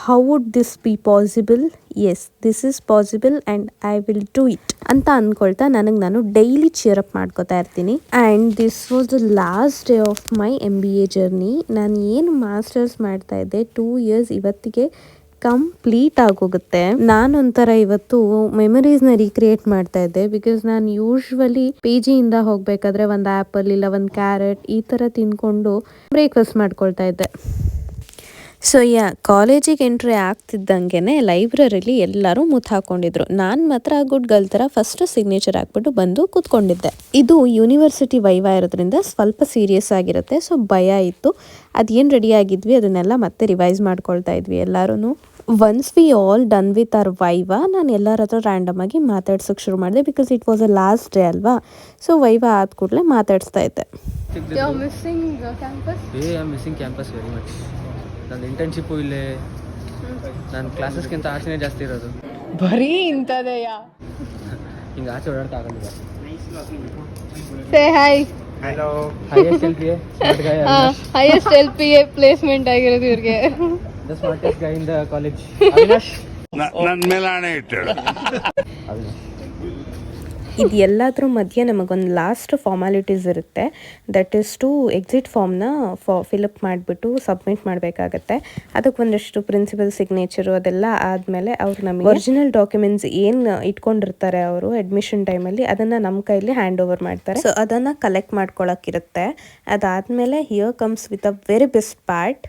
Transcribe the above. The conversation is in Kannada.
How would this be possible, yes this is possible and I will do it ಅಂತ ಅಂದ್ಕೊಳ್ತಾ ನನಗೆ ನಾನು ಡೈಲಿ ಚಿಯರಪ್ ಮಾಡ್ಕೋತಾ ಇರ್ತೀನಿ. And this was the last day of my MBA journey. ನಾನು ಏನು ಮಾಸ್ಟರ್ಸ್ ಮಾಡ್ತಾ ಇದ್ದೆ 2 ಇಯರ್ಸ್ ಇವತ್ತಿಗೆ ಕಂಪ್ಲೀಟ್ ಆಗೋಗುತ್ತೆ. ನಾನೊಂಥರ ಇವತ್ತು ಮೆಮರೀಸ್ನ ರೀಕ್ರಿಯೇಟ್ ಮಾಡ್ತಾ ಇದ್ದೆ. ಬಿಕಾಸ್ ನಾನು ಯೂಶ್ವಲಿ PG ಇಂದ ಹೋಗಬೇಕಾದ್ರೆ ಒಂದು ಆ್ಯಪಲ್ ಇಲ್ಲ ಒಂದು ಕ್ಯಾರೆಟ್ ಈ ಥರ ತಿಂದ್ಕೊಂಡು ಬ್ರೇಕ್ಫಾಸ್ಟ್ ಮಾಡ್ಕೊಳ್ತಾ ಇದ್ದೆ. ಸೊ ಕಾಲೇಜಿಗೆ ಎಂಟ್ರಿ ಆಗ್ತಿದ್ದಂಗೆ ಲೈಬ್ರರಿಲಿ ಎಲ್ಲರೂ ಮುತ್ತು ಹಾಕೊಂಡಿದ್ರು. ನಾನು ಮಾತ್ರ ಗುಡ್ ಗರ್ಲ್ ಥರ ಫಸ್ಟ್ ಸಿಗ್ನೇಚರ್ ಹಾಕ್ಬಿಟ್ಟು ಬಂದು ಕೂತ್ಕೊಂಡಿದ್ದೆ. ಇದು ಯೂನಿವರ್ಸಿಟಿ ವೈವಾ ಇರೋದ್ರಿಂದ ಸ್ವಲ್ಪ ಸೀರಿಯಸ್ ಆಗಿರುತ್ತೆ. ಸೊ ಭಯ ಇತ್ತು. ಅದೇನು ರೆಡಿ ಆಗಿದ್ವಿ ಅದನ್ನೆಲ್ಲ ಮತ್ತೆ ರಿವೈಸ್ ಮಾಡ್ಕೊಳ್ತಾ ಇದ್ವಿ ಎಲ್ಲರೂ. Once we all done with our viva ನಾನು ಎಲ್ಲರ ಹತ್ರ ರ್ಯಾಂಡಮ್ ಆಗಿ ಮಾತಾಡ್ಸೋಕೆ ಶುರು ಮಾಡಿದೆ. Because it was a last day ಅಲ್ವಾ. ಸೊ ವೈವಾ ಆದ ಕೂಡಲೇ ಮಾತಾಡಿಸ್ತಾ ಇದ್ದೆ. ನನ್ನ ಇಂಟರ್ನ್ಶಿಪ್ಪು ಇಲ್ಲೇ, ನನ್ನ ಕ್ಲಾಸಸ್ಗಿಂತ ಆಚೆನೇ ಜಾಸ್ತಿ ಇರೋದು. ಬರೀ ಇಂಥದೆಯಾ? ಹಿಂಗೆ ಆಚೆ ಓಡಾಡ್ತಾ ಆಗಲಿಲ್ಲ. Say hi. Hello. Highest LPA placement ಆಗಿರೋದು ಇವ್ರಿಗೆ. The smartest Guy in the college. Avinash ನನ್ನ ಮೇಲೆ ಆಣೆ ಇಟ್ಟಳು. ಇದು ಎಲ್ಲದ್ರ ಮಧ್ಯೆ ನಮಗೊಂದು ಲಾಸ್ಟ್ ಫಾರ್ಮಾಲಿಟೀಸ್ ಇರುತ್ತೆ. ದಟ್ ಈಸ್ ಟು ಎಕ್ಸಿಟ್ ಫಾರ್ಮ್ನ ಫಿಲಪ್ ಮಾಡಿಬಿಟ್ಟು ಸಬ್ಮಿಟ್ ಮಾಡಬೇಕಾಗತ್ತೆ. ಅದಕ್ಕೆ ಒಂದಷ್ಟು ಪ್ರಿನ್ಸಿಪಲ್ ಸಿಗ್ನೇಚರು ಅದೆಲ್ಲ ಆದಮೇಲೆ ಅವ್ರು ನಮಗೆ ಒರಿಜಿನಲ್ ಡಾಕ್ಯುಮೆಂಟ್ಸ್ ಏನು ಇಟ್ಕೊಂಡಿರ್ತಾರೆ ಅವರು ಅಡ್ಮಿಷನ್ ಟೈಮಲ್ಲಿ ಅದನ್ನು ನಮ್ಮ ಕೈಲಿ ಹ್ಯಾಂಡ್ ಓವರ್ ಮಾಡ್ತಾರೆ. ಸೊ ಅದನ್ನು ಕಲೆಕ್ಟ್ ಮಾಡ್ಕೊಳ್ಳೋಕ್ಕಿರುತ್ತೆ. ಅದಾದಮೇಲೆ here comes with a very best part.